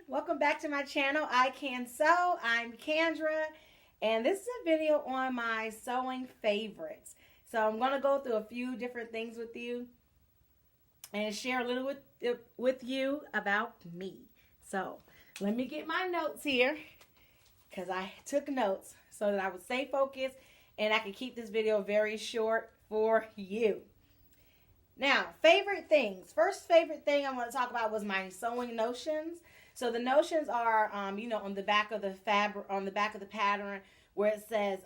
Welcome back to my channel. I Can Sew. I'm Kandra, and this is a video on my sewing favorites. So I'm going to go through a few different things with you and share a little with you about me. So let me get my notes here because I took notes so that I would stay focused and I could keep this video very short for you. Now, favorite things. First favorite thing I want to talk about was my sewing notions. So the notions are, on the back of the fabric, on the back of the pattern, where it says,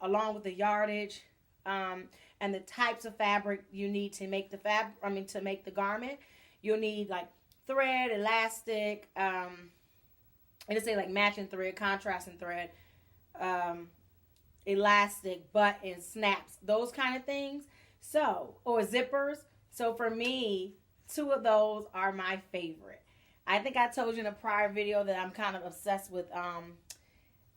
along with the yardage, and the types of fabric you need to make to make the garment. You'll need like thread, elastic, it'll say like matching thread, contrasting thread, elastic, button, snaps, those kind of things. So, or zippers. So for me, two of those are my favorite. I think I told you in a prior video that I'm kind of obsessed with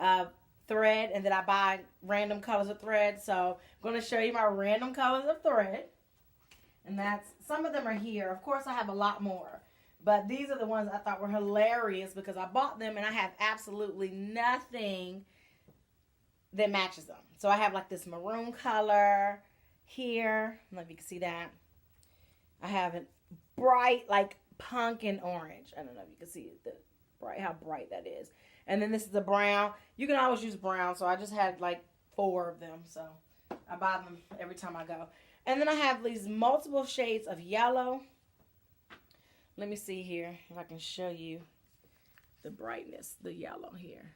thread and that I buy random colors of thread. So I'm going to show you my random colors of thread. And some of them are here. Of course, I have a lot more. But these are the ones I thought were hilarious because I bought them and I have absolutely nothing that matches them. So I have like this maroon color here. I don't know if you can see that. I have a bright like pumpkin orange. I don't know if you can see how bright that is. And then this is the brown. You can always use brown, so I just had like 4 of them. So I buy them every time I go. And then I have these multiple shades of yellow. Let me see here if I can show you the brightness, the yellow here.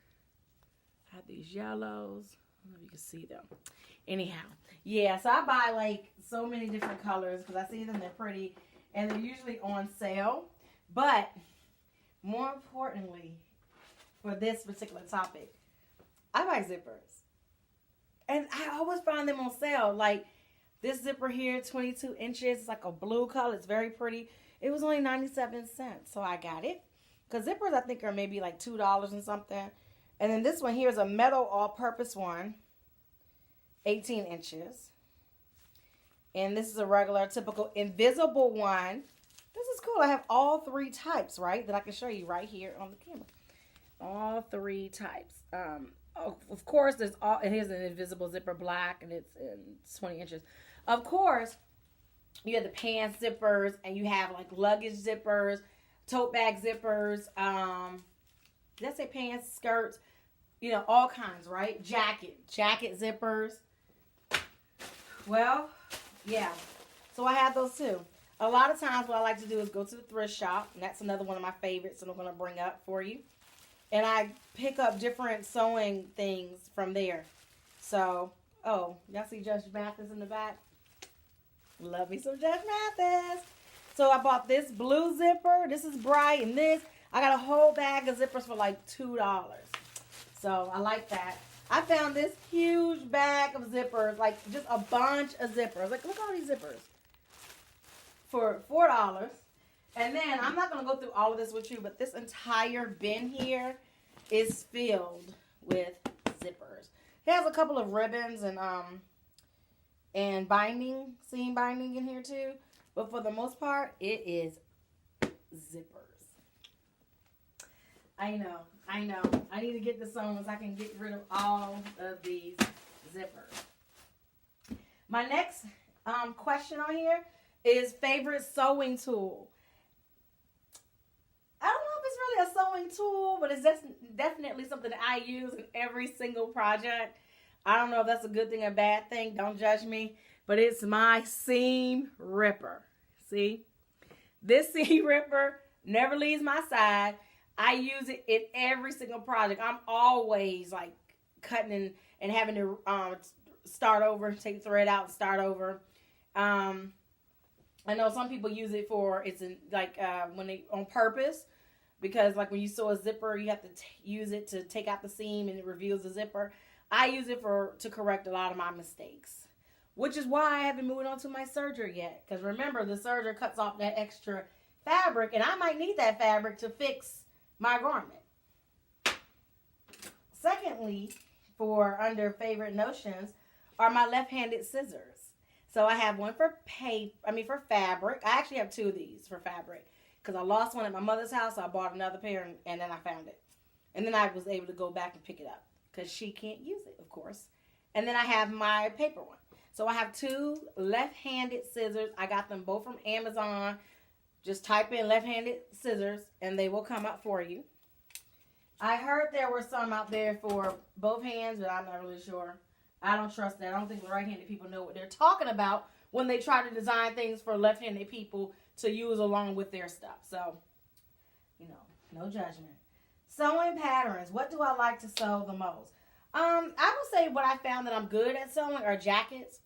I have these yellows. I don't know if you can see them. Anyhow, yeah, so I buy like so many different colors because I see them, they're pretty, and they're usually on sale. But more importantly, for this particular topic, I buy zippers. And I always find them on sale. Like this zipper here, 22 inches, it's like a blue color, it's very pretty. It was only 97 cents, so I got it. Because zippers, I think, are maybe like $2 and something. And then this one here is a metal all-purpose one, 18 inches. And this is a regular, typical invisible one. This is cool. I have all 3 types, right, that I can show you right here on the camera. All 3 types. Of course, it is an invisible zipper, black, and it's 20 inches. Of course, you have the pants zippers, and you have like luggage zippers, tote bag zippers, did I say pants, skirts? All kinds, right? Jacket zippers. Well, yeah. So I have those too. A lot of times what I like to do is go to the thrift shop, and that's another one of my favorites that I'm going to bring up for you. And I pick up different sewing things from there. So, y'all see Judge Mathis in the back? Love me some Judge Mathis. So I bought this blue zipper. This is bright, and this. I got a whole bag of zippers for like $2. So I like that. I found this huge bag of zippers, like just a bunch of zippers. Like, look at all these zippers for $4. And then I'm not going to go through all of this with you, but this entire bin here is filled with zippers. It has a couple of ribbons and binding, seam binding in here too. But for the most part, it is zippers. I know. I need to get this on so I can get rid of all of these zippers. My next question on here is favorite sewing tool. I don't know if it's really a sewing tool, but it's definitely something that I use in every single project. I don't know if that's a good thing or a bad thing. Don't judge me. But it's my seam ripper. See? This seam ripper never leaves my side. I use it in every single project. I'm always like cutting and having to start over, take the thread out and start over. I know some people use it for, when they on purpose, because like when you sew a zipper, you have to use it to take out the seam and it reveals the zipper. I use it to correct a lot of my mistakes, which is why I haven't moved on to my serger yet. Because remember, the serger cuts off that extra fabric, and I might need that fabric to fix my garment. Secondly, for under favorite notions, are my left-handed scissors. So I have one for fabric. I actually have 2 of these for fabric. because I lost one at my mother's house. So I bought another pair, and then I found it. And then I was able to go back and pick it up because she can't use it, of course. And then I have my paper one. So I have 2 left-handed scissors. I got them both from Amazon. Just type in left-handed scissors, and they will come up for you. I heard there were some out there for both hands, but I'm not really sure. I don't trust that. I don't think the right-handed people know what they're talking about when they try to design things for left-handed people to use along with their stuff. So, you know, no judgment. Sewing patterns. What do I like to sew the most? I would say what I found that I'm good at sewing are jackets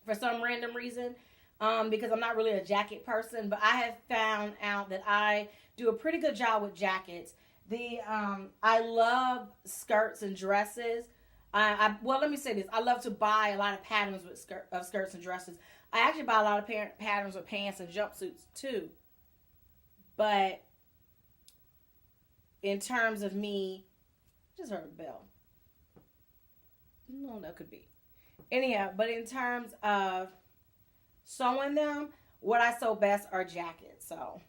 for some random reason. Because I'm not really a jacket person, but I have found out that I do a pretty good job with jackets. I love skirts and dresses. Well, let me say this. I love to buy a lot of patterns with skirts and dresses. I actually buy a lot of patterns with pants and jumpsuits too. But in terms of me, just heard a bell. No, that could be. Anyhow, but in terms of sewing them, what I sew best are jackets. So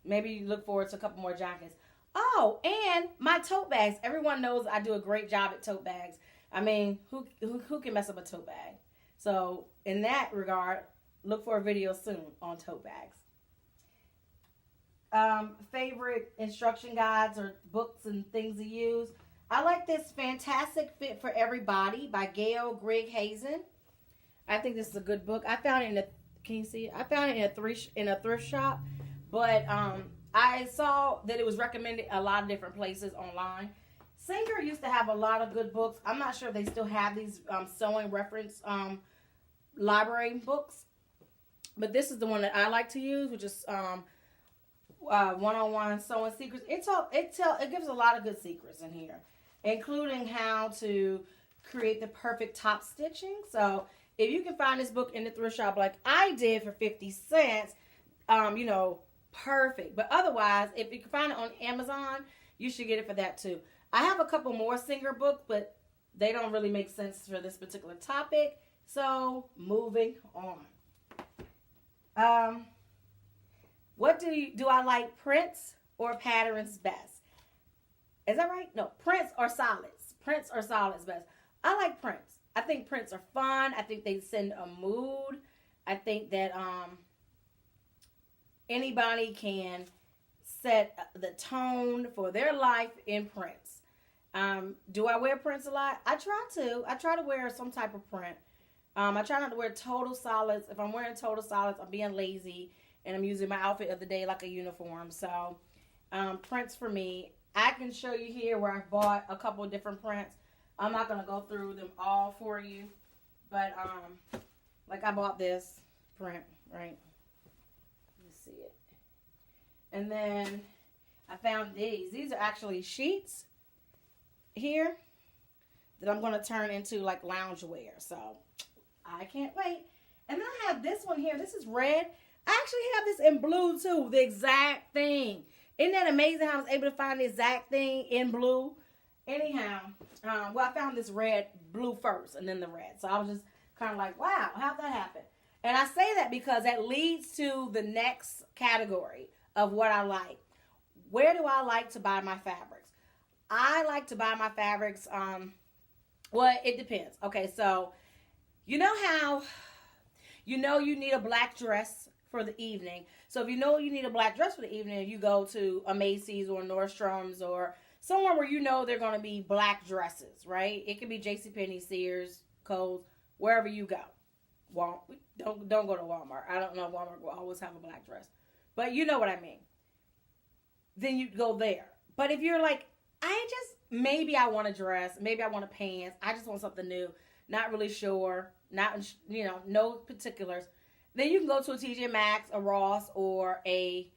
maybe you look forward to a couple more jackets. Oh, and my tote bags. Everyone knows I do a great job at tote bags. I mean, who can mess up a tote bag? So in that regard, look for a video soon on tote bags. Favorite instruction guides or books and things to use. I like this Fantastic Fit for Everybody by Gail Grigg Hazen. I think this is a good book. I found it can you see it? I found it in a thrift shop, but I saw that it was recommended a lot of different places online. Singer used to have a lot of good books. I'm not sure if they still have these sewing reference library books, but this is the one that I like to use, which is one-on-one sewing secrets. It gives a lot of good secrets in here, including how to create the perfect top stitching. So if you can find this book in the thrift shop like I did for 50 cents, you know, perfect. But otherwise, if you can find it on Amazon, you should get it for that too. I have a couple more Singer books, but they don't really make sense for this particular topic. So moving on. What do I like, prints or patterns best? Is that right? No, prints or solids. Prints or solids best. I like prints. I think prints are fun. I think they send a mood. I think that anybody can set the tone for their life in prints. Do I wear prints a lot? I try to. I try to wear some type of print. I try not to wear total solids. If I'm wearing total solids, I'm being lazy and I'm using my outfit of the day like a uniform. So prints for me. I can show you here where I bought a couple of different prints. I'm not going to go through them all for you. But like I bought this print, right? Let me see it. And then I found these. These are actually sheets here that I'm going to turn into like loungewear. So I can't wait. And then I have this one here. This is red. I actually have this in blue too. The exact thing. Isn't that amazing how I was able to find the exact thing in blue? Anyhow, well, I found this blue first and then the red. So I was just kind of like, wow, how'd that happen? And I say that because that leads to the next category of what I like. Where do I like to buy my fabrics? I like to buy my fabrics, well, it depends. Okay, so you know how you need a black dress for the evening. So if you know you need a black dress for the evening, you go to a Macy's or Nordstrom's or somewhere where you know they're going to be black dresses, right? It could be JCPenney, Sears, Kohl's, wherever you go. Don't go to Walmart. I don't know if Walmart will always have a black dress. But you know what I mean. Then you go there. But if you're like, maybe I want a dress, maybe I want a pants, I just want something new, not really sure, no particulars, then you can go to a TJ Maxx, a Ross, or a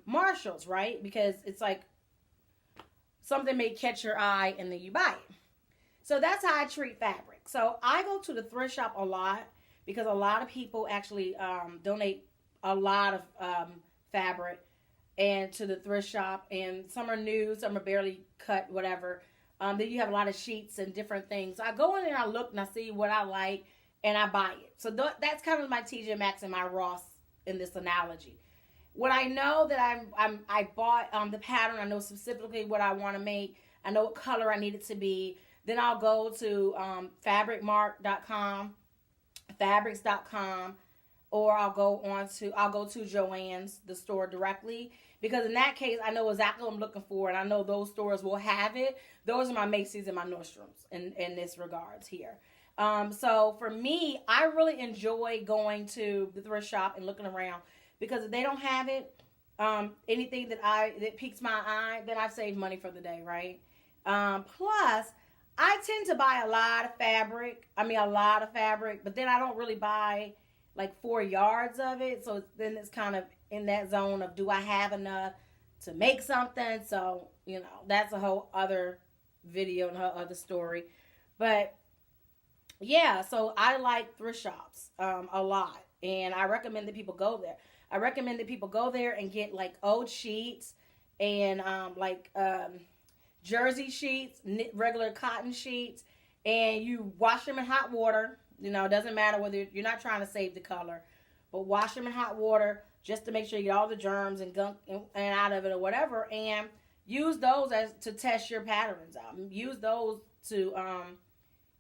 Marshall's, right? Because it's like something may catch your eye and then you buy it. So that's how I treat fabric. So I go to the thrift shop a lot because a lot of people actually donate a lot of fabric and to the thrift shop, and some are new, some are barely cut, whatever. Then you have a lot of sheets and different things. So I go in there, I look, and I see what I like, and I buy it. So that's kind of my TJ Maxx and my Ross in this analogy. when I know that I bought the pattern, I know specifically what I want to make, I know what color I need it to be, then I'll go to fabricmark.com, fabrics.com, or I'll go to Joann's, the store directly, because in that case I know exactly what I'm looking for, and I know those stores will have it. Those are my Macy's and my Nordstroms in this regards here. So for me, I really enjoy going to the thrift shop and looking around, because if they don't have it, anything that piques my eye, then I've saved money for the day, right? Plus, I tend to buy a lot of fabric, but then I don't really buy like 4 yards of it. So then it's kind of in that zone of, do I have enough to make something? So, that's a whole other video and a whole other story. But yeah, so I like thrift shops a lot, and I recommend that people go there. I recommend that people go there and get like old sheets and jersey sheets, regular cotton sheets, and you wash them in hot water. It doesn't matter whether you're not trying to save the color, but wash them in hot water just to make sure you get all the germs and gunk and out of it or whatever, and use those to test your patterns out. Use those to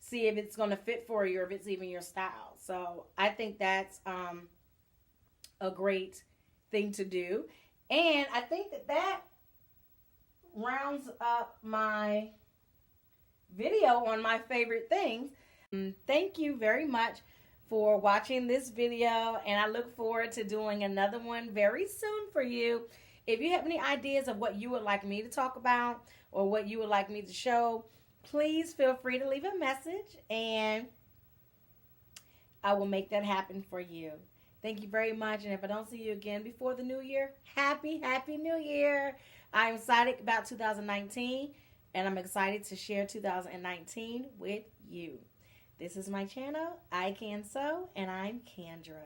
see if it's going to fit for you or if it's even your style. So I think that's a great thing to do. And I think that rounds up my video on my favorite things. Thank you very much for watching this video, and I look forward to doing another one very soon for you. If you have any ideas of what you would like me to talk about or what you would like me to show, please feel free to leave a message, and I will make that happen for you. Thank you very much, and if I don't see you again before the new year, happy New Year. I'm excited about 2019, and I'm excited to share 2019 with you. This is my channel, I Can Sew, and I'm Kandra.